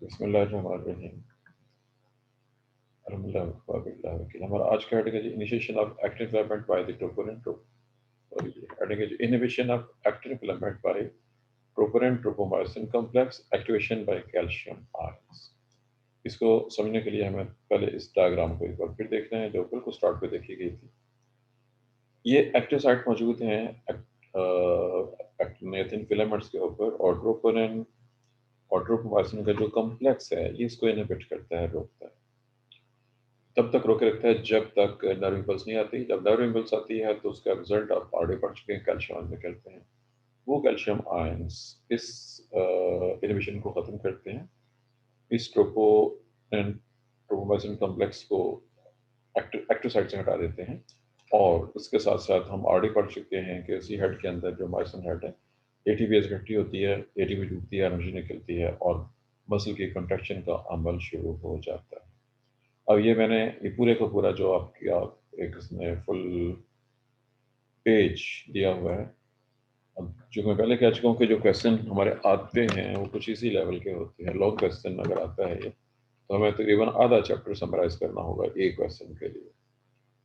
बिस्मिल्लाहिर्रहमानिर्रहीम। अल्हम्दुलिल्लाह। हमारा आज का हेडिंग है जी initiation of active filament by the troponin sorry heading है जी inhibition of active filament by troponin tropomyosin complex activation by calcium ions. इसको समझने के लिए हमें पहले इस डायग्राम को एक बार फिर देखना है जो बिल्कुल स्टार्ट पे देखी गई थी। ये एक्टिव साइट मौजूद हैं एक्टिन फिलामेंट्स के ऊपर और ट्रोपोनिन और ट्रोपोमायोसिन का जो कॉम्प्लेक्स है ये इसको इनहिबिट करता है, रोकता है। तब तक रोके रखता है जब तक नर्व इम्पल्स नहीं आती। जब नर्व इम्पल्स आती है तो उसका रिजल्ट आप ऑलरेडी पढ़ चुके हैं, कैल्शियम आयन निकलते हैं। वो कैल्शियम आयंस इस इनहिबिशन को ख़त्म करते हैं, इस ट्रोपोमायोसिन कॉम्प्लेक्स को एक्टिव साइट से हटा देते हैं। और इसके साथ साथ हम ऑलरेडी पढ़ चुके हैं कि उसी हेड के अंदर जो मायोसिन हेड है एटीपीएस इकट्ठी होती है, एटीपी टूटती है, एनर्जी निकलती है और मसल की कंट्रैक्शन का अमल शुरू हो जाता है। अब ये मैंने ये पूरे का पूरा जो आपकी एक इसमें फुल पेज दिया हुआ है। अब जो मैं पहले कह चुका हूँ कि जो क्वेश्चन हमारे आते हैं वो कुछ इसी लेवल के होते हैं। लॉन्ग क्वेश्चन अगर आता है ये तो हमें तकरीबन आधा चैप्टर समराइज करना होगा एक क्वेश्चन के लिए।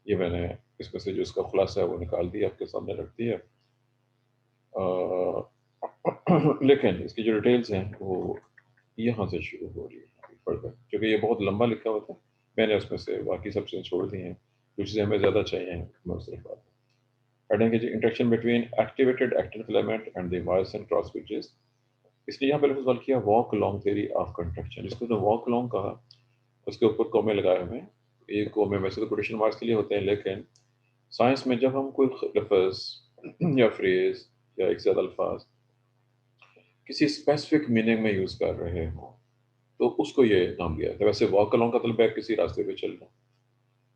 ये मैंने इसमें से जो इसका खुलासा है वो निकाल दिया, आपके सामने रख दिया। लेकिन इसकी जो डिटेल्स हैं वो यहाँ से शुरू हो रही है फर्दर, क्योंकि ये बहुत लंबा लिखा हुआ था। मैंने उसमें से बाकी सबसे छोड़ दी हैं, कुछ चीज़ें हमें ज़्यादा चाहिए हैं। मैं सिर्फ बात पढ़ेंगे जी interaction between activated actin filament and the myosin cross bridges. इसलिए यहाँ पे लफ्ज़ सवाल किया walk along theory of contraction. जिसको तो वॉक लॉन्ग कहा उसके ऊपर कोमे लगाए हुए हैं। ये कोमे वैसे तो कोटेशन मार्क्स के लिए होते हैं, लेकिन साइंस में जब हम कोई लफ्ज़ या फ्रेज या एक ज़्यादा अल्फाज किसी स्पेसिफिक मीनिंग में यूज़ कर रहे हों तो उसको ये नाम दिया था। वैसे वॉक अलोंग का मतलब है किसी रास्ते पे चलना।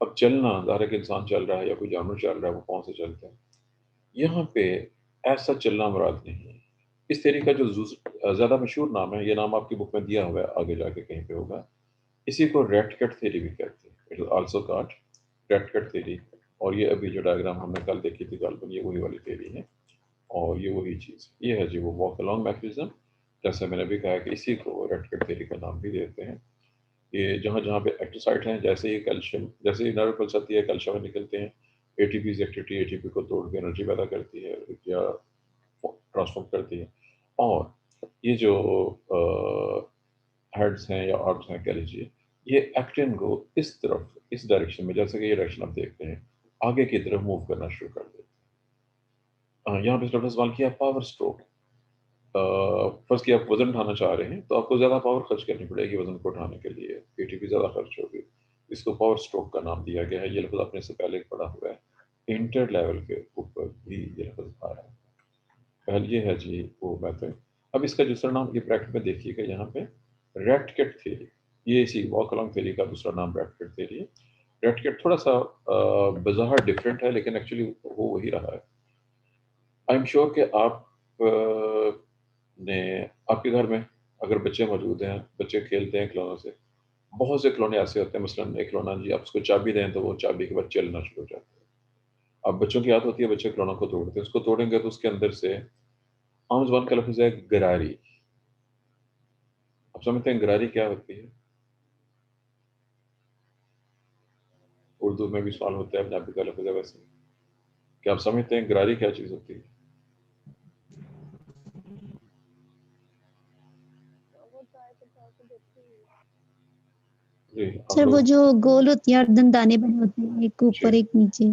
अब चलना ज़ाहिर है कि इंसान चल रहा है या कोई जानवर चल रहा है, वो पाँव से चलता है। यहाँ पे ऐसा चलना मुराद नहीं है। इस थ्योरी का जो ज़्यादा मशहूर नाम है, ये नाम आपकी बुक में दिया हुआ है, आगे जाके कहीं पे होगा। इसी को रैटकट थ्योरी भी कहते हैं। It is also called ratchet theory. और ये अभी जो डायग्राम हमने कल देखी थी गालिबन, ये वही वाली थ्योरी है और ये वही चीज़ ये है जी, वो वॉक अलोंग मैकेनिज्म। जैसे मैंने अभी कहा कि इसी को रैटकट थ्योरी का नाम भी देते हैं। ये जहाँ-जहाँ पे एक्टिव साइट हैं, जैसे ही कैल्शियम जैसे ही नर्व पल्स आती है, कैल्शियम निकलते हैं, एटीपीज़ एक्टिविटी एटीपी को तोड़ के एनर्जी पैदा करती है या ट्रांसफॉर्म करती है। और ये जो हेड्स हैं या आर्म्स हैं कह लीजिए, ये एक्टिन को इस तरफ, इस डायरेक्शन में, जैसे कि ये डायरेक्शन आप देखते हैं, आगे की तरफ मूव करना शुरू कर देते हैं। यहाँ पे डॉक्टर ने सवाल किया पावर स्ट्रोक। फर्स्ट कि आप वज़न उठाना चाह रहे हैं, तो आपको ज़्यादा पावर खर्च करनी पड़ेगी वज़न को उठाने के लिए, एटीपी ज़्यादा खर्च होगी। इसको पावर स्ट्रोक का नाम दिया गया है। ये लफ्ज़ आपने इससे पहले पढ़ा हुआ है। इंटर लेवल के ऊपर भी ये लफ्ज़ आ रहा है। पहले ये है जी वो मेथड। अब इसका दूसरा नाम ये ब्रैकेट में देखिएगा यहाँ पे, रैटकेट थ्योरी। ये इसी वॉक अलोंग थ्योरी का दूसरा नाम रैटकेट थ्योरी है। रैटकेट थोड़ा-सा बाज़ार डिफरेंट है, लेकिन एक्चुअली वो वही रहा है। आई एम श्योर कि आप ने आपके घर में अगर बच्चे मौजूद हैं, बच्चे खेलते हैं खिलौनों से, बहुत से खिलौने ऐसे होते हैं, मसलन एक खिलौना जी आप उसको चाबी दें तो वो चाबी के बाद चलना शुरू हो जाता है। अब बच्चों की आदत होती है, बच्चे खिलौनों को तोड़ते हैं, उसको तोड़ेंगे तो उसके अंदर से आम ज़ुबान का लफ्ज़ है गरारी। आप समझते हैं गरारी क्या होती है? उर्दू में भी सवाल होता है, पंजाबी का लफ्ज़ है वैसे। क्या आप समझते हैं गरारी क्या चीज़ होती है? जी, आप सर वो लोग जो गोल होती है और दंदाने बने होते हैं, एक जी। ऊपर एक नीचे।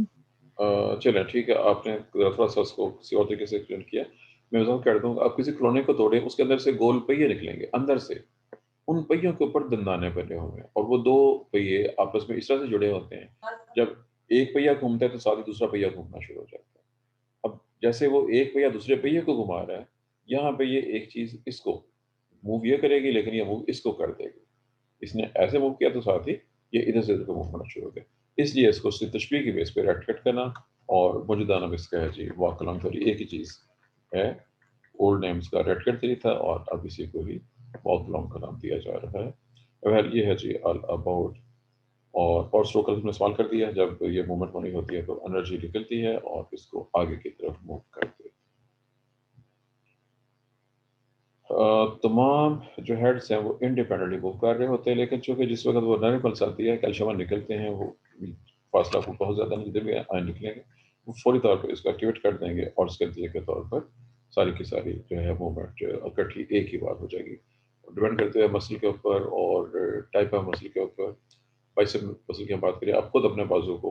चलें ठीक है, आपने थोड़ा-सा उसको किसी और तरीके से एक्सप्लेन किया। मैं वज़ाहत कर दूँ, आप किसी खिलौने को तोड़ें, उसके अंदर से गोल पहिए निकलेंगे, अंदर से। उन पहियों के ऊपर दंदाने बने हुए हैं और वो 2 पहिए आपस में इस तरह से जुड़े होते हैं, जब एक पहिया घूमता है तो साथ ही दूसरा पहिया घूमना शुरू हो जाता है। अब जैसे वो एक पहिया दूसरे पहिए को घुमा रहा है, यहाँ पे ये एक चीज़ इसको मूव ये करेगी, लेकिन ये मूव इसको कर देगी। इसने ऐसे मूव किया तो साथ ही ये इधर से इधर को मूव होना शुरू हो गया। इसलिए इसको सिर्फ़ तशबीह की बेस पे रैट-कट करना और मौजूदा नाम इसका है जी वॉक अलोंग थ्योरी, एक ही चीज़ है। ओल्ड नेम इसका रैट-कट थ्योरी था और अब इसी को ही वॉक अलोंग का नाम दिया जा रहा है। वेल ये है जी ऑल अबाउट। और पावर स्ट्रोक का तुमने सवाल कर दिया, जब ये मूवमेंट होनी होती है तो एनर्जी निकलती है और इसको आगे की तरफ मूव करती है। तमाम जो हेड्स हैं वो इंडिपेंडेंटली मूव कर रहे होते हैं, लेकिन चूंकि जिस वक्त वो नर पल्स आती है, कैल्शियम निकलते हैं, वो फासला को बहुत ज़्यादा नहीं, जब आए निकलेंगे वो फौरी तौर पर इसको एक्टिवेट कर देंगे और उसके नतीजे के तौर पर सारी की सारी जो है मूवमेंट इकट्ठी एक ही बार हो जाएगी। डिपेंड करते हुए मसल के ऊपर और टाइप ऑफ मसल के ऊपर। बाइसेप मसल की हम बात करें, आप खुद अपने बाजू को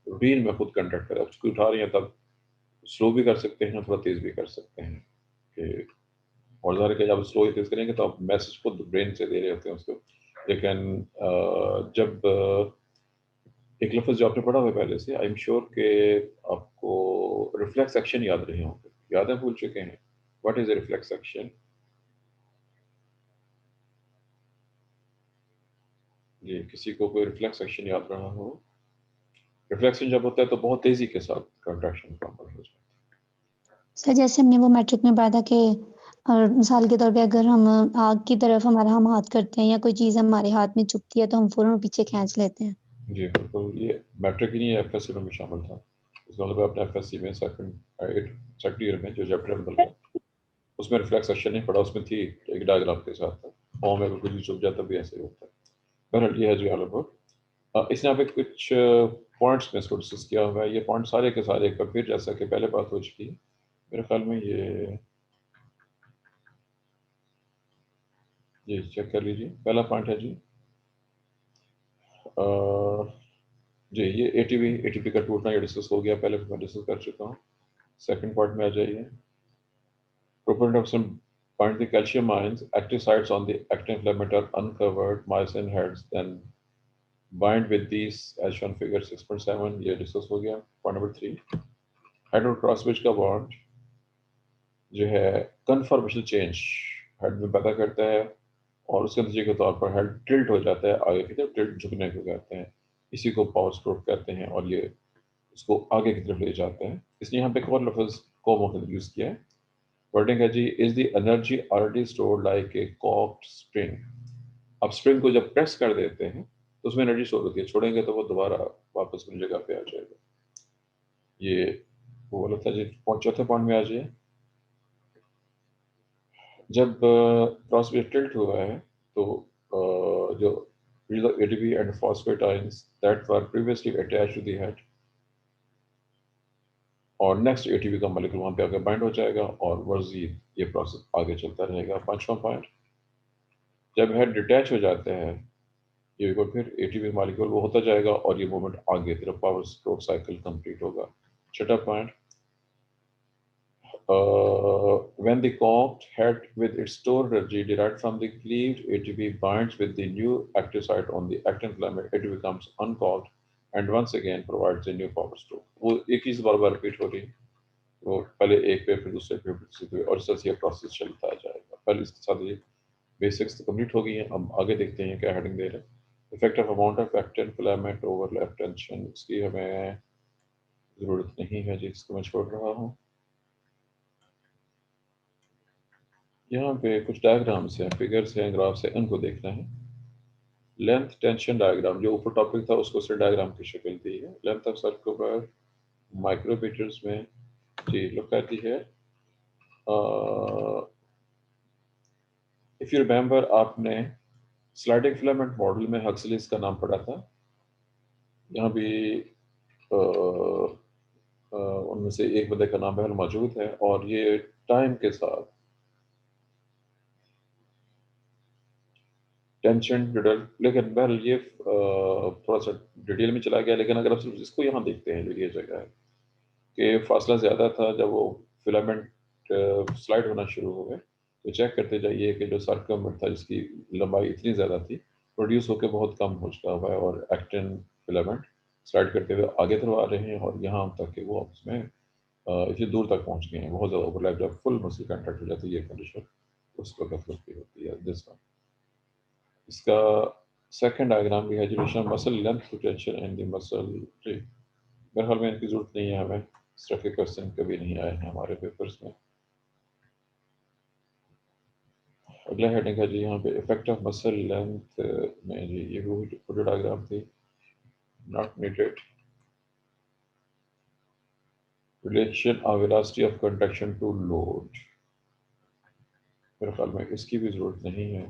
रूटीन में खुद कंडक्ट करें, आप उसको उठा रही हैं तब स्लो भी कर सकते हैं, थोड़ा तेज़ भी कर सकते हैं कि, और ज़ाहिर है कि जब आप स्लो तेज़ करेंगे तो आप मैसेज खुद ब्रेन से दे रहे होते हैं उसको। लेकिन जब एक लफ्ज़ जो आपने पढ़ा हुआ है पहले से, आई एम श्योर कि आपको रिफ्लेक्स एक्शन याद रहे होंगे, याद है, भूल चुके हैं? What is a reflex action? जी, किसी को कोई रिफ्लेक्स एक्शन याद रहा हो? रिफ्लेक्शन जब होता है तो बहुत तेज़ी के साथ कंट्रैक्शन प्रॉपर हो जाता सर जैसे हमने वो मैट्रिक में पढ़ा था कि मिसाल के तौर पे अगर हम आग की तरफ हम हाथ करते हैं या कोई चीज़ हमारे हाथ में चुभती है तो हम फ़ौरन पीछे खींच लेते हैं। है। जी, बिल्कुल, ये मैट्रिक ही नहीं है, एफएससी में भी शामिल था। इसका मतलब आपने एफएससी में सेकंड ईयर में जो चैप्टर बदल गया, उसमें रिफ्लेक्स एक्शन नहीं पढ़ा, उसमें थी एक डायग्राम के साथ था। पाँव में अगर कुछ भी चुभ जाता भी ऐसे ही होता है। बहरहाल ये है जी ऑल अबाउट। इसने यहाँ पे कुछ पॉइंट्स में इसको डिस्कस किया हुआ है। ये पॉइंट सारे के सारे एक बार फिर, जैसा कि पहले बात हो चुकी है, मेरे ख्याल में ये चेक कर लीजिए। पहला पॉइंट है जी, अ, जी ये एटीपी का टूटना, ये डिस्कस हो गया, पहले मैं डिस्कस कर चुका हूँ। सेकंड पॉइंट में आ जाइए। Proponent of some point the calcium ions, active sites on the actin filament are uncovered, myosin heads then bind with these as shown figure 6.7, ये डिस्कस हो गया। Point number 3, hydrogen cross bridge का bond जो है conformation change head में पैदा करता है और उसके नतीजे के तौर पर हेड टिल्ट हो जाता है आगे की तरफ, टिल्ट झुकने को कहते हैं। इसी को पावर स्ट्रोक कहते हैं और ये उसको आगे की तरफ ले जाते हैं। इसने यहाँ पे एक और लफ्ज कोमो यूज किया है। वर्डिंग है जी, is the energy already stored like a cocked spring. आप स्प्रिंग को जब प्रेस कर देते हैं तो उसमें एनर्जी स्टोर होती है, छोड़ेंगे तो वो दोबारा वापस अपनी जगह पे आ जाएगा। ये वो बोला था जी। चौथे पॉइंट में आ जाइए। जब क्रॉस टिल्ट हुआ है तो जो ATP and phosphate ions that were previously attached to the head और नेक्स्ट एटीपी का मॉलिक्यूल वहां पे आकर बाइंड हो जाएगा और वर्जीद ये प्रोसेस आगे चलता रहेगा। पांचवा पॉइंट, जब हेड डिटैच हो जाते हैं ये एक बार फिर एटीपी मॉलिक्यूल वो होता जाएगा और ये मूवमेंट आगे तरफ पावर स्ट्रोक साइकिल कंप्लीट होगा। छठा point, when the conked head with its stored energy derived from the cleaved ATP binds with the new active site on the actin filament, it becomes unconked and once again provides a new power stroke। वो एक ही बार बार repeat हो रही है, वो पहले एक पे फिर दूसरे पे फिर तीसरे पे और इस तरह से ये प्रोसेस चलता जाएगा। पहले इसके साथ ये बेसिक्स तो कंप्लीट हो गई हैं, अब आगे देखते हैं क्या हेडिंग दे रहे हैं। Effect of amount of actin filament over left tension, इसकी हमें ज़रूरत नहीं है जी, इसको मैं छोड़ रहा हूँ। यहाँ पे कुछ डायग्राम्स हैं, फिगर्स हैं, ग्राफ्स हैं, इनको देखना है। लेंथ टेंशन डायग्राम जो ऊपर टॉपिक था उसको सिर्फ डायग्राम की शक्ल दी है। लेंथ ऑफ सर्कुलर माइक्रोमीटर्स में जी लुक आती है। इफ़ यू रिमेंबर, आपने स्लाइडिंग फिलामेंट मॉडल में हक्सलीज का नाम पढ़ा था। यहाँ भी उनमें से एक बंदे का नाम बहल मौजूद है और ये टाइम के साथ टेंशन डिटेल, लेकिन बहल ये थोड़ा सा डिटेल में चला गया। लेकिन अगर आप सिर्फ इसको यहाँ देखते हैं जो ये जगह है कि फासला ज़्यादा था, जब वो फिलामेंट स्लाइड होना शुरू हो गए तो चेक करते जाइए कि जो सर्कम था जिसकी लंबाई इतनी ज़्यादा थी, प्रोड्यूस होकर बहुत कम हो चुका हुआ है और एक्टिन फिलामेंट स्लाइड करते हुए आगे तरफ आ रहे हैं और यहाँ तक कि वो आपस में इतनी दूर तक पहुँच गए हैं, बहुत ज़्यादा ओवरलैप, जब फुल मसल कॉन्टैक्ट हो जाती है ये कंडीशन उस वक्त होती है दिस वन। इसका सेकंड डायग्राम भी है, जो muscle length retention and the muscle tree. मेरे ख्याल में इनकी जरूरत नहीं है हमें, इस तरह के क्वेश्चन कभी नहीं आए हैं हमारे पेपर्स में। अगला हेडिंग है जी यहाँ पे इफेक्ट ऑफ मसल लेंथ में जी ये वो फोटो डायग्राम थी, not needed. Relation of velocity of conduction to load, मेरे ख्याल में इसकी भी ज़रूरत नहीं है।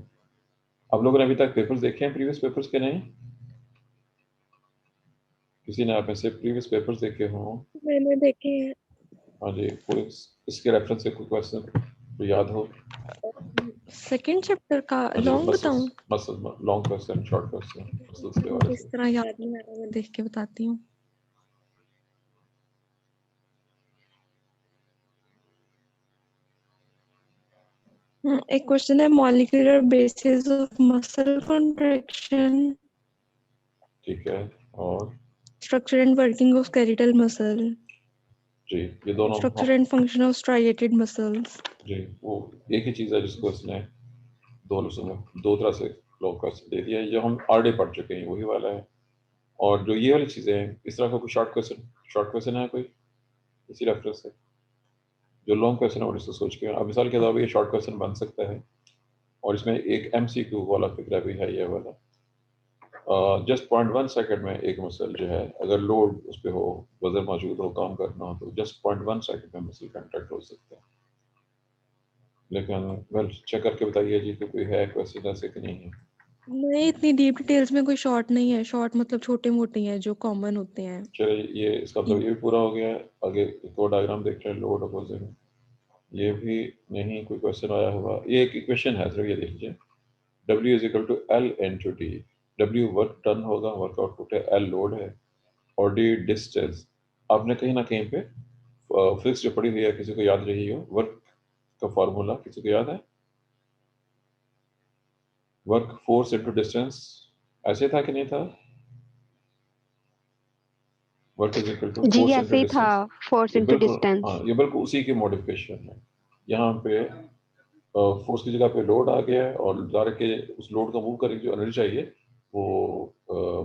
आप लोगों ने अभी तक पेपर्स देखे हैं, प्रीवियस पेपर्स के नहीं? किसी ने आप में से प्रीवियस पेपर्स देखे हों? मैंने देखे हैं। हाँ जी, कोई इसके रेफरेंस से कोई क्वेश्चन तो याद हो? सेकंड चैप्टर का हाँ जी, लॉन्ग बताऊं? Muscles long question, short question, muscles के बारे इस में। तरह याद नहीं आ रहा, मैं देख के बताती हूँ। एक क्वेश्चन है, molecular basis of muscle contraction, ठीक है, और structure and working of skeletal muscle, जी ये दोनों structure and function of striated muscles. जी वो एक ही चीज़ है जिसको इसने दो तरह से लॉन्ग क्वेश्चन दे दिया है। जो हम ऑलरेडी पढ़ चुके हैं वही वाला है, और जो ये वाली चीज़ें हैं इस तरह का कोई शॉर्ट क्वेश्चन है कोई इसी रेफरेंस से? जो लॉन्ग क्वेश्चन है वो इससे सोच के, अब मिसाल के तौर पर ये शॉर्ट क्वेश्चन बन सकता है, और इसमें एक MCQ वाला फिक्रा भी है ये वाला। जस्ट 0.1 सेकंड में एक मसल जो है, अगर लोड उस पर हो, वजन मौजूद हो, काम करना हो, तो जस्ट 0.1 सेकंड में मसल कंट्रैक्ट हो सकता है। लेकिन वेल चेक करके बताइए जी कि कोई है क्वेश्चन ऐसे कि नहीं है? नहीं, इतनी डीप डिटेल्स में कोई शॉर्ट नहीं है। शॉर्ट मतलब छोटे मोटे हैं जो कॉमन होते हैं। चलिए ये इसका मतलब ये भी पूरा हो गया है। आगे एक और डायग्राम देखते हैं, लोड अपोजिंग। ये भी नहीं कोई क्वेश्चन आया होगा। ये एक इक्वेशन है, सिर्फ ये देख लीजिए, W is equal to L into D. W work done होगा, वर्क आउटपुट है, L लोड है, और डी डिस्टेंस। आपने कहीं ना कहीं पे फिक्स जो पड़ी हुई है, किसी को याद रही हो वर्क का फॉर्मूला, किसी को याद है? वर्क फोर्स इंटू डिस्टेंस ऐसे था कि नहीं था? वर्क इज इक्वल टू जी फोर्स इंटू ऐसे ही था, डिस्टेंस। फोर्स ये इनटू बिल्कुल, डिस्टेंस। हाँ ये बिल्कुल उसी की मॉडिफिकेशन है। यहाँ पे फोर्स की जगह पे लोड आ गया है, और ज़ाहिर के उस लोड को मूव करने की जो एनर्जी चाहिए वो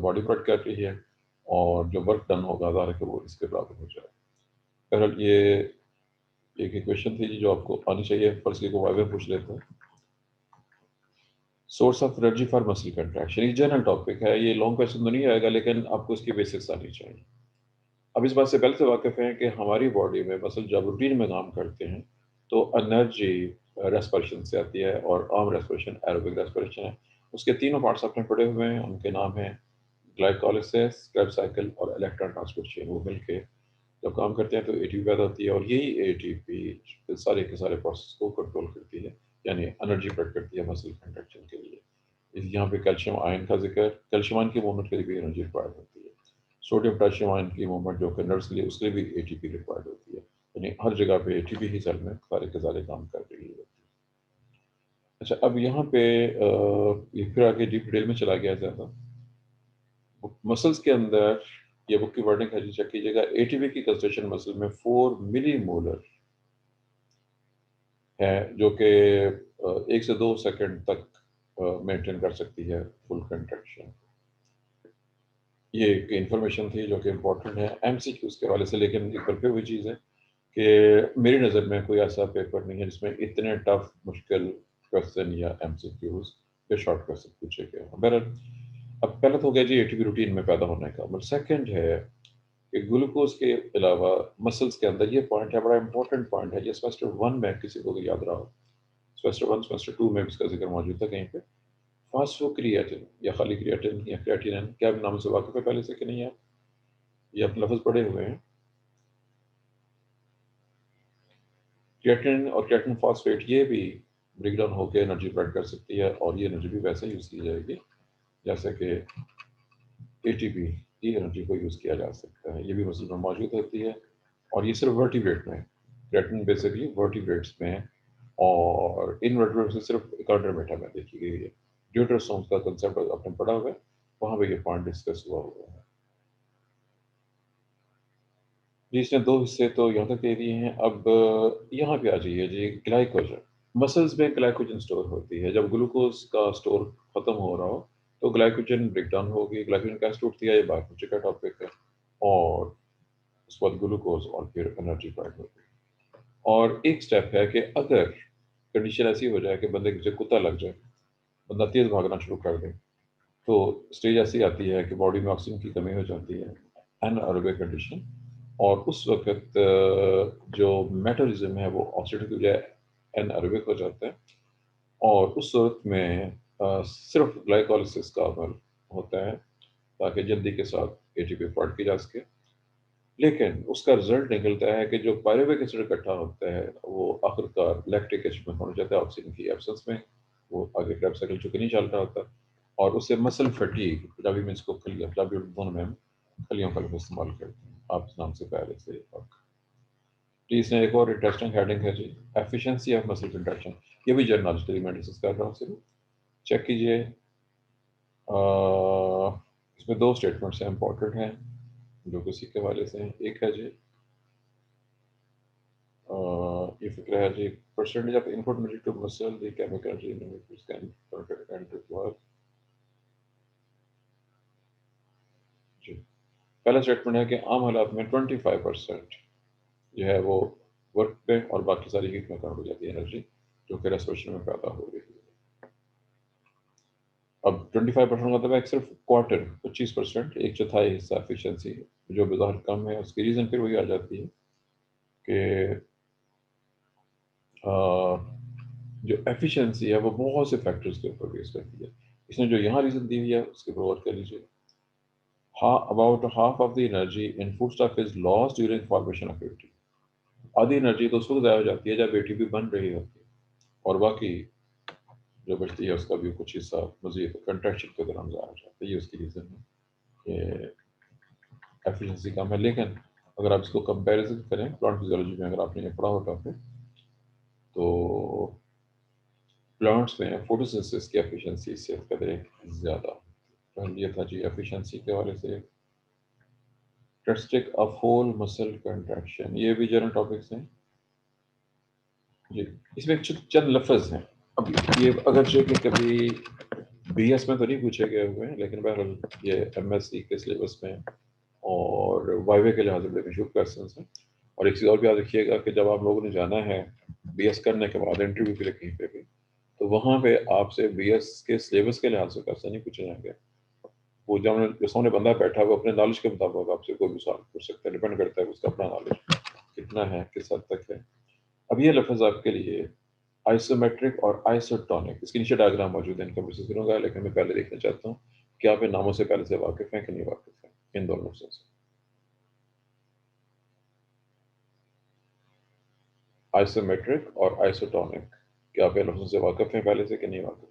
बॉडी पर कर रही है, और जो वर्क डन होगा ज़ाहिर के वो इसके बराबर हो जाए। बहरहाल ये एक इक्वेशन थी जो आपको आनी चाहिए, फर्स्ट को वाइवे पूछ लेते हैं। Source of energy for muscle contraction, ये जनरल टॉपिक है, ये लॉन्ग क्वेश्चन तो नहीं आएगा, लेकिन आपको इसकी बेसिक्स आनी चाहिए। अब इस बात से पहले से वाकिफ हैं कि हमारी बॉडी में मसल जब रूटीन में काम करते हैं तो एनर्जी रेस्पिरेशन से आती है, और आर्म रेस्पिरेशन एरोबिक रेस्पिरेशन है। उसके तीनों पार्ट्स अपने पड़े हुए हैं, उनके नाम हैं ग्लाइकोलिसिस, क्रेब्स साइकिल और इलेक्ट्रॉन ट्रांसपोर्ट चेन। वो मिलके जब काम करते हैं तो ATP पैदा होती है, और यही ATP सारे के सारे प्रोसेस को कंट्रोल करती है, यानी एनर्जी प्रोवाइड करती है मसल कंट्रैक्शन के लिए। यहाँ पे कैल्शियम आयन का जिक्र, कैल्शियम आयन की मूवमेंट के लिए भी एनर्जी रिक्वायर्ड होती है। सोडियम पोटेशियम आयन की मूवमेंट जो कि नर्व्स के लिए, उसके लिए भी ATP रिक्वायर्ड होती है। यानी हर जगह पे ATP ही सेल में सारे के सारे काम कर रही होती है। अच्छा, अब यहाँ पे ये फिर आगे डीप डिटेल में चला गया ज़्यादा। मसल्स के अंदर ये बुक की वर्डिंग है जी, चेक कीजिएगा। ATP की कंसंट्रेशन मसल में 4 मिलीमोलर है, जो कि 1 से 2 सेकंड तक मेंटेन कर सकती है फुल कंट्रैक्शन। ये एक इंफॉर्मेशन थी जो कि इम्पोर्टेंट है MCQs के हवाले से, लेकिन एक बल्कि हुई चीज़ है कि मेरी नज़र में कोई ऐसा पेपर नहीं है जिसमें इतने टफ मुश्किल क्वेश्चन या MCQs या शॉर्ट क्वेश्चन पूछे गए हैं। बहरहाल, अब पहला तो हो गया जी ATP रूटीन में पैदा होने का, बट सेकंड है कि ग्लूकोज के अलावा मसल्स के अंदर, ये पॉइंट है, बड़ा इंपॉर्टेंट पॉइंट है। ये सेमेस्टर 1 में किसी को याद रहा हो, सेमेस्टर 1 सेमेस्टर 2 में भी इसका जिक्र मौजूद था कहीं पे। फॉस्फोक्रिएटिन या खाली क्रिएटिन या क्रिएटिनिन, क्या नाम से वाकिफ है पहले से कि नहीं है? ये आप लफ्ज़ पढ़े हुए हैं, क्रिएटिन और क्रिएटिन फॉस्फेट, ये भी ब्रेक डाउन होकर एनर्जी प्रोवाइड कर सकती है, और ये एनर्जी भी वैसे यूज़ की जाएगी जैसे कि ATP की एनर्जी को यूज़ किया जा सकता है। ये भी मसल में मौजूद होती है, और ये सिर्फ वर्टिब्रेट में, क्रिएटिन बेसिकली वर्टिब्रेट्स में, और इनवर्टिब्रेट्स में सिर्फ क्वाड्रामेटा में देखी गई है। ड्यूटेरोसोम्स का कंसेप्ट आपने पढ़ा हुआ है, वहाँ पे ये पॉइंट डिस्कस हुआ है जी। इसने 2 हिस्से तो यहाँ तक दे दिए हैं। अब यहाँ पे आ जाइए जी, ग्लाइकोजन। मसल्स में ग्लाइकोजन स्टोर होती है। जब ग्लूकोज का स्टोर खत्म हो रहा हो तो ग्लाइकोजन ब्रेकडाउन होगी। ग्लाइकोजन कैसे टूटती है, ये बात कुछ का टॉपिक है, और उसके बाद ग्लूकोज और फिर एनर्जी प्रोवाइड होगी। और एक स्टेप है कि अगर कंडीशन ऐसी हो जाए कि बंदे को कुत्ता लग जाए, बंदा तेज भागना शुरू कर दे, तो स्टेज ऐसी आती है कि बॉडी में ऑक्सीजन की कमी हो जाती है, एनाएरोबिक कंडीशन। और उस वक्त जो मेटाबॉलिज्म है वो ऑक्सीडेटिव की बजाय एनाएरोबिक हो जाता है, और उस सूरत में सिर्फ ग्लाइकोलिसिस का अमल होता है ताकि जल्दी के साथ एटीपी फॉर्म की जा सके। लेकिन उसका रिजल्ट निकलता है कि जो पायरुविक एसिड इकट्ठा होता है वो आखिरकार लैक्टिक एसिड में होना चाहता है ऑक्सीजन की एब्सेंस में, वो आगे क्रेब्स साइकिल चूंकि नहीं चल रहा होता, और उससे मसल फटीग, पंजाबी में इसको खलिया, पंजाबी दोनों में हम खलियों का लफ्ज़ इस्तेमाल करते हैं, आप इस नाम से पहले से जी। इसमें एक और इंटरेस्टिंग हेडिंग है जी, एफिशिएंसी ऑफ मसल कंट्रैक्शन। ये भी जर्नलिस्टिक मैं डिस्कस कर रहा हूँ, सिर्फ चेक कीजिए। इसमें दो स्टेटमेंट्स हैं इंपॉर्टेंट हैं जो किसी के हवाले से हैं। एक है जी ये फिक्र है जी, percentage of input material to muscle the chemical जी कैन एंड वर्क जी। पहला स्टेटमेंट है कि आम हालात में 25% जो है वो वर्क पे और बाकी सारी हीट में कन्वर्ट हो जाती है एनर्जी जो कि रेस्पिरेशन में पैदा हो रही है। अब 25% मतलब है सिर्फ क्वार्टर, 25%, एक चौथाई हिस्सा एफिशिएंसी जो बाहर कम है। उसकी रीज़न फिर वही आ जाती है कि जो एफिशिएंसी है वो बहुत से फैक्टर्स के ऊपर बेस करती है। इसने जो यहाँ रीज़न दी हुई है उसके ऊपर गौर कर लीजिए। About half of the energy in foodstuff is lost during formation of ATP। आधी एनर्जी तो उस वक्त ज़ाया हो जाती है जब एटीपी बन रही होती है, और बाकी जो बचती है उसका भी कुछ हिस्सा मजीद कंट्रैक्शन के दौरान ज़ाया हो जाता है। ये उसकी रीज़न है कि एफिशिएंसी कम है। लेकिन अगर आप इसको कंपैरिजन करें प्लांट फिजियोलॉजी में, अगर आपने ये पढ़ा हो टॉपिक, तो प्लांट्स में फोटोसिंथेसिस की एफिशिएंसी इससे कदरे ज़्यादा। तो ये था जी एफिशिएंसी के हवाले से। Characteristic of whole muscle contraction, ये भी जनरल टॉपिक्स हैं जी। इसमें चंद लफ्ज़ हैं। अब ये अगरचे कि कभी बीएस में तो नहीं पूछे गए हुए हैं, लेकिन बहरहाल ये एमएससी के सिलेबस में और वाइवे के लिहाज से बड़े मशहूर क्वेश्चन हैं। और एक चीज़ और भी याद रखिएगा कि जब आप लोगों ने जाना है बीएस करने के बाद इंटरव्यू के लिए कहीं पे भी, तो वहाँ पे आपसे बीएस के सिलेबस के लिहाज से क्वेश्चन नहीं पूछे जाएंगे। वो जब जो सामने बंदा बैठा है वो अपने नॉलेज के मुताबिक आपसे कोई भी सवाल पूछ सकता है, डिपेंड करता है उसका अपना नॉलेज कितना है, किस हद तक है। अब ये लफ्ज़ आपके लिए आइसोमेट्रिक और आइसोटोनिक, इसके नीचे डायग्राम मौजूद है, इनका प्रोसेस करूँगा, लेकिन मैं पहले देखना चाहता हूँ कि आप इन नामों से पहले से वाकिफ हैं कि नहीं वाकिफ हैं, इन दोनों लफ्ज़ों से। आइसोमेट्रिक और आइसोटोनिक, क्या आप इन लफ्ज़ों से वाकिफ हैं पहले से कि नहीं वाकिफ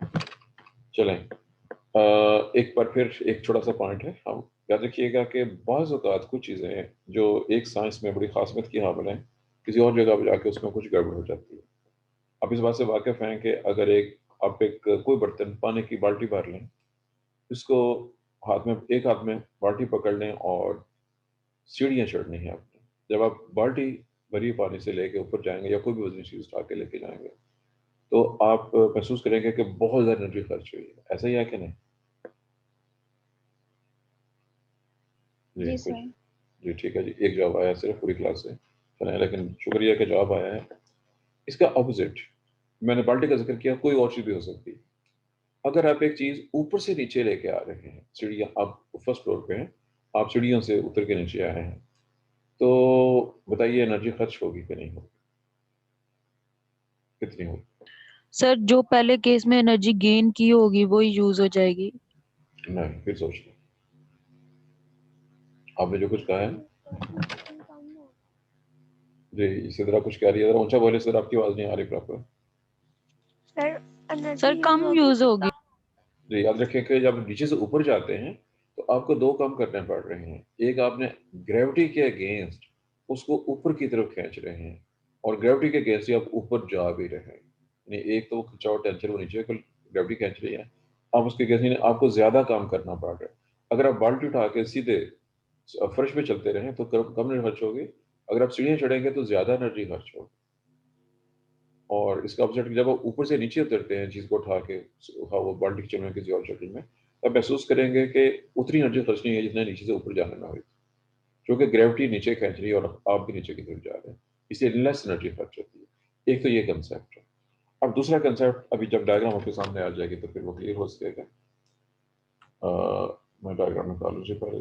हैं? चलें, एक बार फिर एक छोटा सा पॉइंट है, हम याद रखिएगा कि बाज़ औक़ात कुछ चीज़ें हैं जो एक साइंस में बड़ी खासियत की हामिल हैं, किसी और जगह पर जाके उसमें कुछ गड़बड़ हो जाती है। आप इस बात से वाकिफ हैं कि अगर आप एक कोई बर्तन पानी की बाल्टी भर लें, इसको एक हाथ में बाल्टी पकड़ लें और सीढ़ियाँ चढ़नी है आपने। जब आप बाल्टी भरी पानी से लेके ऊपर जाएँगे या कोई भी वज़नी चीज़ उठा के लेके जाएँगे, तो आप महसूस करेंगे कि बहुत ज़्यादा एनर्जी खर्च हुई है। ऐसा ही है कि नहीं? जी, जी कुछ सर। जी, ठीक है जी। एक जवाब आया सिर्फ़ पूरी क्लास से। चलें, लेकिन शुक्रिया कि जवाब आया है। इसका ऑपोज़िट, मैंने बाल्टी का ज़िक्र किया, कोई और चीज़ भी हो सकती है। अगर आप एक चीज़ ऊपर से नीचे लेके आ रहे हैं, सीढ़ियाँ, आप फर्स्ट फ्लोर पे हैं, आप सीढ़ियों से उतर के नीचे आए हैं, तो बताइए एनर्जी खर्च होगी कि नहीं होगी? कितनी होगी? सर जो पहले केस में एनर्जी गेन की होगी वो यूज हो जाएगी। नहीं, फिर सोच लो। आपने जो कुछ कहा है जी, इसी तरह कुछ कह रही है, ज़रा ऊँचा बोलिए सर, आपकी आवाज़ नहीं आ रही प्रॉपर। सर कम यूज होगी। जी, याद रखें कि जब नीचे से ऊपर जाते हैं, तो आपको 2 काम करने पड़ रहे हैं। एक, आपने ग्रेविटी के अगेंस्ट उसको ऊपर की तरफ खींच रहे हैं, और ग्रेविटी के अगेंस्ट ही आप ऊपर जा भी रहे हैं। यानी एक तो वो खिंचाव टेंशन वो नीचे ग्रेविटी खींच रही है, आप उसके अगेंस्ट यानी आपको ज़्यादा काम करना पड़ रहा है। अगर आप बाल्टी उठा के सीधे फर्श पे चलते रहें तो कम एनर्जी खर्च होगी, अगर आप सीढ़ियाँ चढ़ेंगे तो ज़्यादा एनर्जी खर्च होगी। और इसका ऑपोजिट, जब आप ऊपर से नीचे उतरते हैं चीज़ को उठा के, हाँ, वो बाल्टी की चल में किसी और शक्ल में, तब महसूस करेंगे कि उतनी एनर्जी खर्च नहीं है जितने नीचे से ऊपर जाने में हुई, क्योंकि ग्रेविटी नीचे खींच रही है और आप भी नीचे की तरफ जा रहे हैं, इसलिए लेस एनर्जी खर्च होती है। एक तो ये कंसेप्ट है। अब दूसरा कंसेप्ट, अभी जब डायग्राम आपके सामने आ जाएगी तो फिर वो क्लियर हो सकेगा। मैं डायग्राम निकाल लीजिए पहले,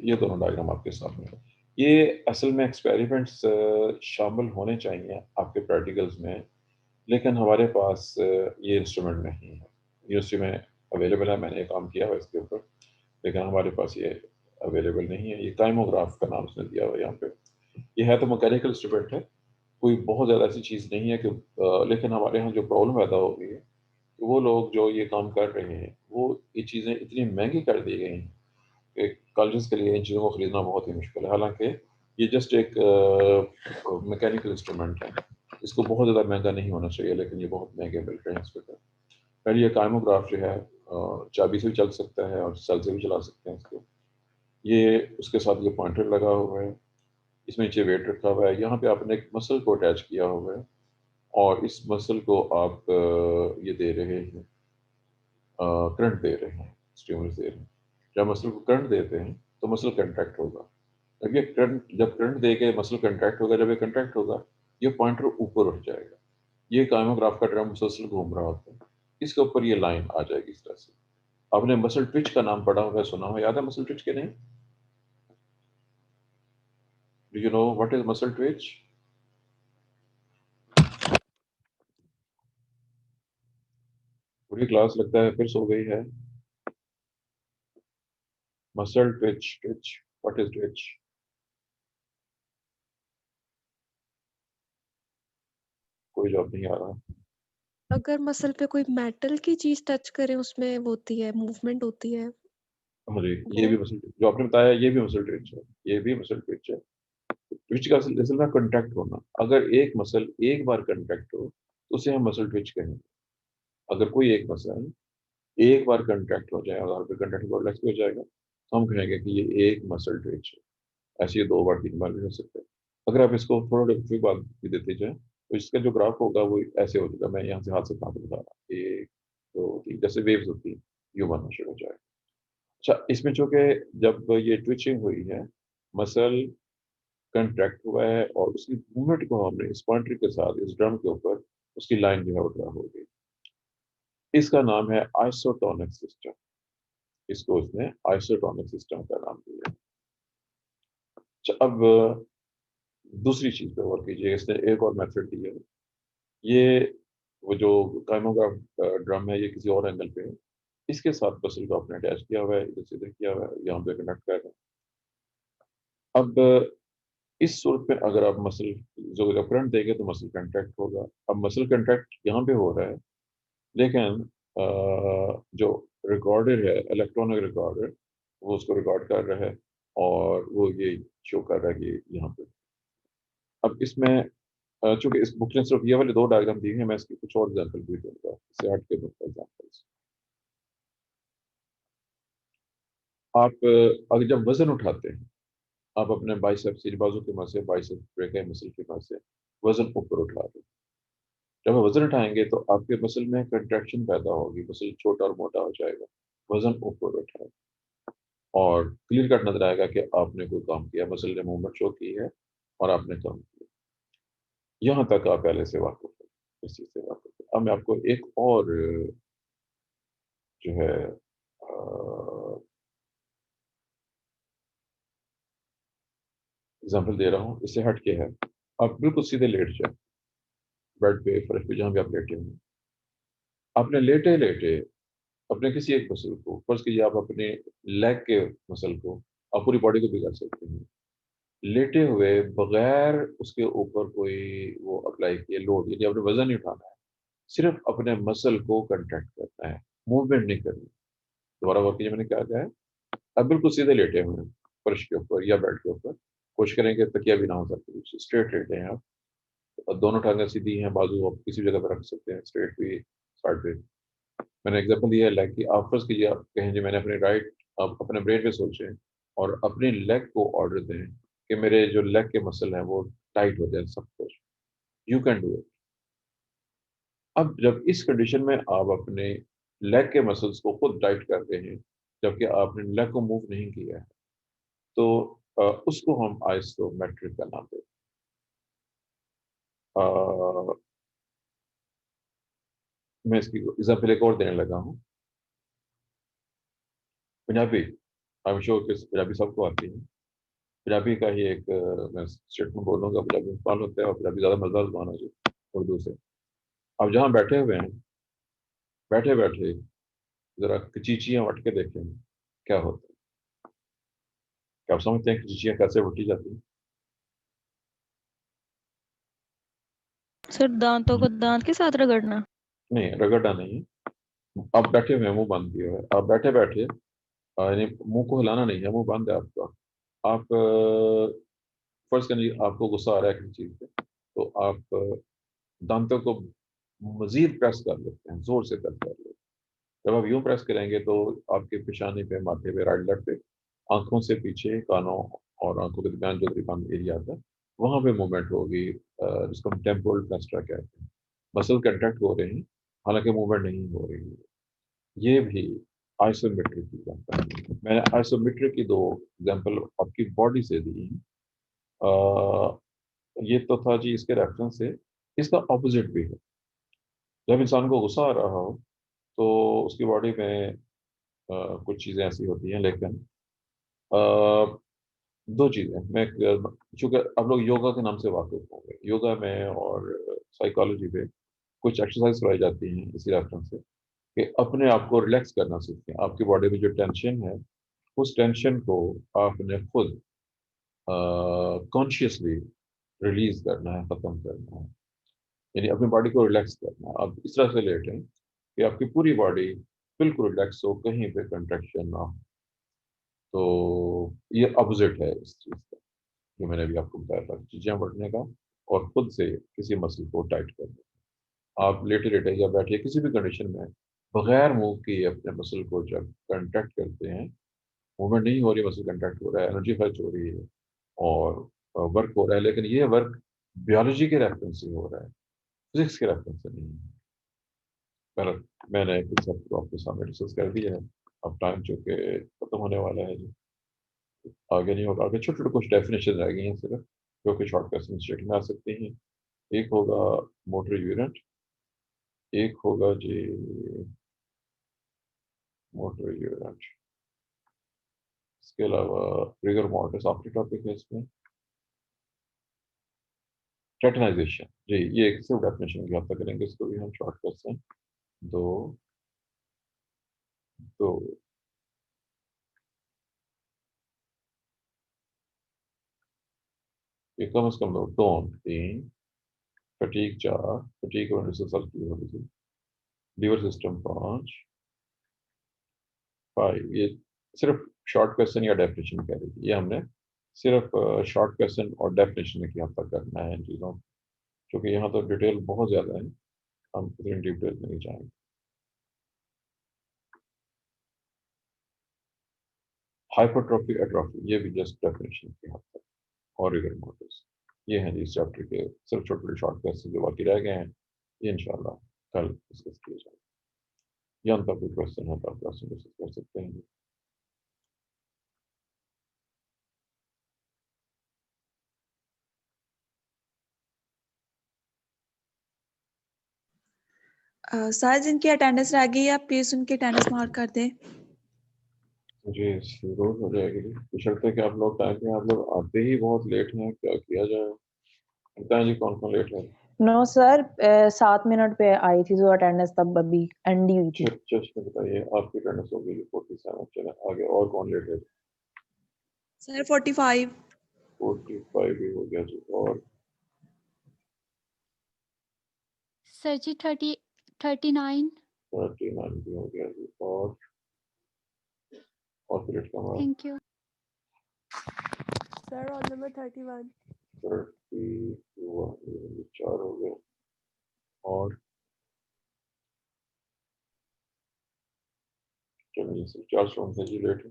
ये दोनों डायग्राम आपके सामने हैं। ये असल में एक्सपेरिमेंट्स शामिल होने चाहिए आपके प्रैक्टिकल्स में, लेकिन हमारे पास ये इंस्ट्रूमेंट नहीं है। यूनिवर्सिटी में अवेलेबल है, मैंने काम किया हुआ इसके ऊपर, लेकिन हमारे पास ये अवेलेबल नहीं है। ये काइमोग्राफ का नाम उसने दिया हुआ है यहाँ पे। ये है तो मैकेनिकल इंस्ट्रूमेंट है, कोई बहुत ज़्यादा ऐसी चीज़ नहीं है कि लेकिन हमारे यहाँ जो प्रॉब्लम पैदा हो गई है, वो लोग जो ये काम कर रहे हैं, वो ये चीज़ें इतनी महंगी कर दी गई हैं कि कॉलेजेस के लिए इन चीज़ों को खरीदना बहुत ही मुश्किल है। हालाँकि ये जस्ट एक मैकेनिकल इंस्ट्रूमेंट है, इसको बहुत ज़्यादा महंगा नहीं होना चाहिए, लेकिन ये बहुत महंगे मिल रहे हैं इस वक्त। पहले ये काइमोग्राफ जो है चाबी से भी चल सकता है और सेल से भी चला सकते हैं इसको। ये उसके साथ ये पॉइंटर लगा हुआ है, इसमें नीचे वेट रखा हुआ है, यहाँ पे आपने एक मसल को अटैच किया हुआ है और इस मसल को आप ये दे रहे हैं, करंट दे रहे हैं, स्टिमुलस दे रहे हैं। जब मसल को करंट देते हैं तो मसल कंट्रैक्ट होगा। जब करंट दे के मसल कंट्रैक्ट होगा, जब ये कंट्रैक्ट होगा, ये पॉइंटर ऊपर उठ जाएगा। ये काइमोग्राफ का ड्रम मुसलसल घूम रहा होता है, इसके ऊपर ये लाइन आ जाएगी इस तरह से। आपने मसल ट्विच का नाम पढ़ा होगा, सुना होगा, याद है मसल ट्विच के नहीं? Do you know what is muscle Twitch? पूरी क्लास लगता है फिर सो गई है। Muscle Twitch, Twitch, what is Twitch? कोई जवाब नहीं आ रहा। अगर मसल पे कोई मेटल की चीज टच करे उसमें वो होती है, मूवमेंट होती है हाँ जी, ये वो। भी मसल जो आपने बताया, ये भी मसल ट्विच है, ये भी मसल ट्विच है। ट्विच का असल में कंट्रैक्ट होना। अगर एक मसल एक बार कंट्रैक्ट हो तो उसे हम मसल ट्विच कहेंगे। अगर कोई एक मसल एक बार कंट्रैक्ट हो जाए और फिर कंट्रैक्ट और रिलैक्स हो जाएगा, तो हम कहेंगे कि ये एक मसल ट्विच है। ऐसे ही 2 बार 3 बार भी हो सकता है। अगर आप इसको थोड़ा डिफरेंट बात भी देते जाए, तो इसका जो ग्राफ होगा वो ऐसे हो जाएगा। मैं यहाँ से हाथ से कहाँ बता रहा हूँ, 1 2 3, जैसे वेव्स होती है, यूं बनना शुरू हो जाएगा। अच्छा, इसमें चूंकि जब ये ट्विचिंग हुई है, मसल कंट्रैक्ट हुआ है और उसकी मूवमेंट को हमने इस पॉइंटर के साथ इस ड्रम के ऊपर उसकी लाइन जो है वो ड्रा हो गई। इसका नाम है आइसोटोनिक सिस्टम। इसको उसने आइसोटोनिक सिस्टम का नाम दिया। अच्छा, अब दूसरी चीज पे गौर कीजिए। इसने एक और मेथड दिया है। ये वो जो काइमोग्राफ ड्रम है, ये किसी और एंगल पे है, इसके साथ मसल को आपने अटैच किया हुआ है, इधर से इधर किया हुआ है, यहाँ पे कनेक्ट कर रहे हैं। अब इस सूरत में अगर आप मसल जो जब करंट देंगे तो मसल कंट्रैक्ट होगा। अब मसल कंट्रैक्ट यहाँ पे हो रहा है, लेकिन जो रिकॉर्डर है, इलेक्ट्रॉनिक रिकॉर्डर, वो उसको रिकॉर्ड कर रहा है और वो ये शो कर रहा है कि यहाँ पे। अब इसमें चूंकि इस बुक ने सिर्फ ये वाले 2 डायग्राम दिए हैं, मैं इसकी कुछ और एग्जाम्पल भी दूंगा, इससे हट के दूंगा एग्जाम्पल्स। आप अगर जब वजन उठाते हैं, आप अपने बाइसेप से बाजू की मसल से, बाइसेप ब्रेक मसल की मसल से वजन ऊपर उठा रहे हैं। जब आप वजन उठाएंगे तो आपके मसल में कंट्रैक्शन पैदा होगी, मसल छोटा और मोटा हो जाएगा, वजन ऊपर उठाएगा और क्लियर कट नजर आएगा कि आपने कोई काम किया, मसल ने मूवमेंट शो की है और आपने काम किया। यहाँ तक आप पहले से वाकिफ हैं, इस चीज से वाकिफ हैं। अब मैं आपको एक और जो है एग्जाम्पल दे रहा हूँ, इससे हट के है। आप बिल्कुल सीधे लेट जाए बेड पे, फर्श पे, जहाँ भी आप लेटे हैं। आपने लेटे लेटे अपने किसी एक मसल को, फर्ज कीजिए आप अपने लेग के मसल को, आप पूरी बॉडी को भी कर सकते हैं, लेटे हुए बगैर उसके ऊपर कोई वो अप्लाई किए लोड, यानी आपने वजन नहीं उठाना है, सिर्फ अपने मसल को कंट्रैक्ट करना है, मूवमेंट नहीं करनी। दोबारा गौर कीजिए मैंने क्या कहा है। अब बिल्कुल सीधे लेटे हुए हैं फर्श के ऊपर या बेड के ऊपर, कोशिश करेंगे तकिया भी ना हो सकती, स्ट्रेट लेटे हैं आप और दोनों टांगें सीधी हैं, बाजू आप किसी जगह पर रख सकते हैं, स्ट्रेट भी साइड पे। मैंने एग्जांपल दिया है लेग की। आप फर्ज कीजिए, आप कहें जी मैंने अपने राइट, आप अपने ब्रेन पे सोचें और अपने लेग को ऑर्डर दें कि मेरे जो लेग के मसल हैं वो टाइट हो जाए सब कुछ। You can do it. अब जब इस कंडीशन में आप अपने लेग के मसल्स को खुद टाइट कर रहे हैं, जबकि आपने लेग को मूव नहीं किया है, तो उसको हम आइसोमेट्रिक का नाम देते हैं। मैं इसकी एग्जाम्पल एक और देने लगा हूँ। पंजाबी, आई एम श्योर कि पंजाबी सबको आती है। पंजाबी का ही एक मैं स्टेटमेंट बोलूँगा। पंजाबी में सवाल होता है और पंजाबी ज़्यादा मज़ेदार ज़ुबान है जी उर्दू से। आप जहाँ बैठे हुए हैं, बैठे बैठे जरा चीचियाँ वट के देखें क्या होता है। क्या आप समझते हैं कि चीचियाँ कैसे वटी जाती हैं? सर दांतों को दांत के साथ रगड़ना? नहीं, रगड़ना नहीं है। आप बैठे हुए हैं, मुंह बंद किए हुए हैं, आप बैठे बैठे यानी मुंह को हिलाना नहीं है, मुंह बंद है आपका। आप फर्ज करिए आपको गुस्सा आ रहा है किसी चीज़ पे, तो आप दांतों को मजीद प्रेस कर लेते हैं, जोर से प्रेस कर लेते हैं। जब आप यूं प्रेस करेंगे तो आपके पेशानी पे, माथे पे, राइट लेफ्ट पे, आंखों से पीछे, कानों और आंखों के दरमियान जो दरमियान एरिया आता है वहाँ पे मूवमेंट होगी, जिसको हम टेम्पोरल प्लास्टा कहते हैं। मसल कंट्रैक्ट हो रहे हैं, हालांकि मूवमेंट नहीं हो रही है। ये भी आइसोमेट्रिक की एग्जाम्पल है। मैंने आइसोमेट्रिक की दो एग्जाम्पल आपकी बॉडी से दी हैं। ये तो था जी इसके रेफरेंस से। इसका ऑपोजिट भी है। जब इंसान को गुस्सा आ रहा हो तो उसकी बॉडी में कुछ चीज़ें ऐसी होती हैं, लेकिन अ, दो चीज़ें मैं, चूँकि आप लोग योगा के नाम से वाकिफ होंगे, योगा में और साइकोलॉजी में कुछ एक्सरसाइज कराई जाती हैं इसी रेफरेंस से कि अपने आप को रिलैक्स करना सीखें। आपकी बॉडी में जो टेंशन है उस टेंशन को आपने खुद कॉन्शियसली रिलीज करना है, ख़त्म करना है, यानी अपनी बॉडी को रिलैक्स करना है। आप इस तरह से लेटें कि आपकी पूरी बॉडी बिल्कुल रिलैक्स हो, कहीं पे कंट्रैक्शन ना हो। तो ये अपोजिट है इस चीज़ का जो मैंने अभी आपको बताया था, चीज़ें बढ़ने का और खुद से किसी मसल को टाइट करना। आप लेटे लेटे या बैठे किसी भी कंडीशन में बगैर मूव किए अपने मसल को जब कंट्रैक्ट करते हैं, मूवमेंट नहीं हो रही, मसल कंट्रैक्ट हो रहा है, एनर्जी खर्च हो रही है और वर्क हो रहा है, लेकिन ये वर्क बियोलॉजी के रेफरेंस से हो रहा है, फिजिक्स के रेफरेंस से नहीं है। पर मैंने कुछ सब आपके सामने डिस्कस कर दिया है। अब टाइम चूंकि खत्म होने वाला है जी, आगे नहीं होगा। आगे छोटे छोटे कुछ डेफिनेशन रह गई हैं सिर्फ, जो कि शॉर्ट क्वेश्चन स्टेट में आ सकती हैं। एक होगा मोटर यूनिट, एक होगा जी मोटर यूनिट, इसके अलावा रिगर मॉर्टिस आखिरी टॉपिक है इसमें, टेटनाइजेशन जी। ये एक सिर्फ डेफिनेशन की हद तक करेंगे, इसको भी हम शॉर्ट क्वेश्चन दो दो ये कम से कम दो, टोन तीन, फटीक चार, फटीक और रिसर्सल की होगी थी, लीवर सिस्टम पाँच, फाइव। ये सिर्फ शॉर्ट क्वेश्चन या डेफिनेशन कह रही थी, ये हमने सिर्फ शॉर्ट क्वेश्चन और डेफिनेशन की हद तक करना है इन चीज़ों, क्योंकि यहाँ तो डिटेल बहुत ज़्यादा है, हम इतनी डिटेल में नहीं जाएंगे। हाइपरट्रॉफी एट्रॉफी ये भी जस्ट डेफिनेशन की हद तक, और रिगर मोटर्स। ये हैं जी इस चैप्टर के सिर्फ छोटे छोटे शॉर्ट क्वेश्चन जो बाकी रह गए हैं, ये इंशाल्लाह कल डिस्कस किए जाएंगे। या उनका कोई क्वेश्चन है तो आप क्वेश्चन डिस्कस कर सकते हैं। सर जिनकी अटेंडेंस रह गई है आप प्लीज उनकी अटेंडेंस मार्क कर दें। जी शुरू हो जाएगी, बशर्ते कि आप लोग टाइम पे, आप लोग आते ही बहुत लेट हैं, क्या किया जाए? बताएं जी कौन कौन लेट है? नो सर 7 मिनट पे आई थी जो अटेंडेंस तब अभी एंड हुई थी। जस्ट बताइए आपकी अटेंडेंस हो गई 47, चले आगे और कौन लेट है? सर 45। 45 भी हो गया जी, और सर जी 39। 39 भी हो गया जी, और पीरियड का हमारा thank you. Sir roll number 31। 31 4 हो गए, और चलिए सिर्फ 4 स्टूडेंट हैं जी लेट है।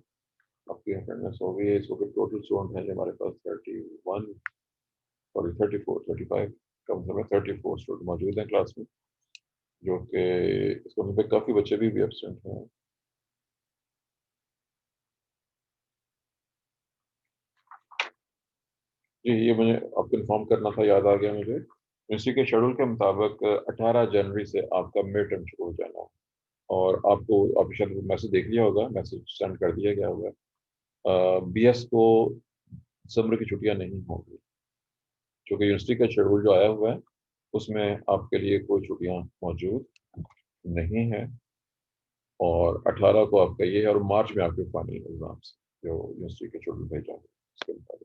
आपकी अटेंडेंस हो गई है, इस वक्त टोटल स्टूडेंट हैं जी हमारे पास 31, सॉरी 34, 35, कम से कम 34 स्टूडेंट मौजूद हैं क्लास में, जो कि इसको में काफ़ी बच्चे भी एब्सेंट हैं। जी ये मुझे आपको इन्फॉर्म करना था, याद आ गया मुझे। यूनिवर्सिटी के शेड्यूल के मुताबिक 18 जनवरी से आपका मिड टर्म शुरू हो जाना है, और आपको आपने शायद मैसेज देख लिया होगा, मैसेज सेंड कर दिया गया होगा। बीएस को समर की छुट्टियां नहीं होंगी, क्योंकि यूनिवर्सिटी का शेड्यूल जो आया हुआ है उसमें आपके लिए कोई छुट्टियां मौजूद नहीं है, और 18 को आपका ये है, और मार्च में आपके फाइनल एग्जाम्स जो यूनिवर्सिटी के स्टूडेंट भेजा उसके बाद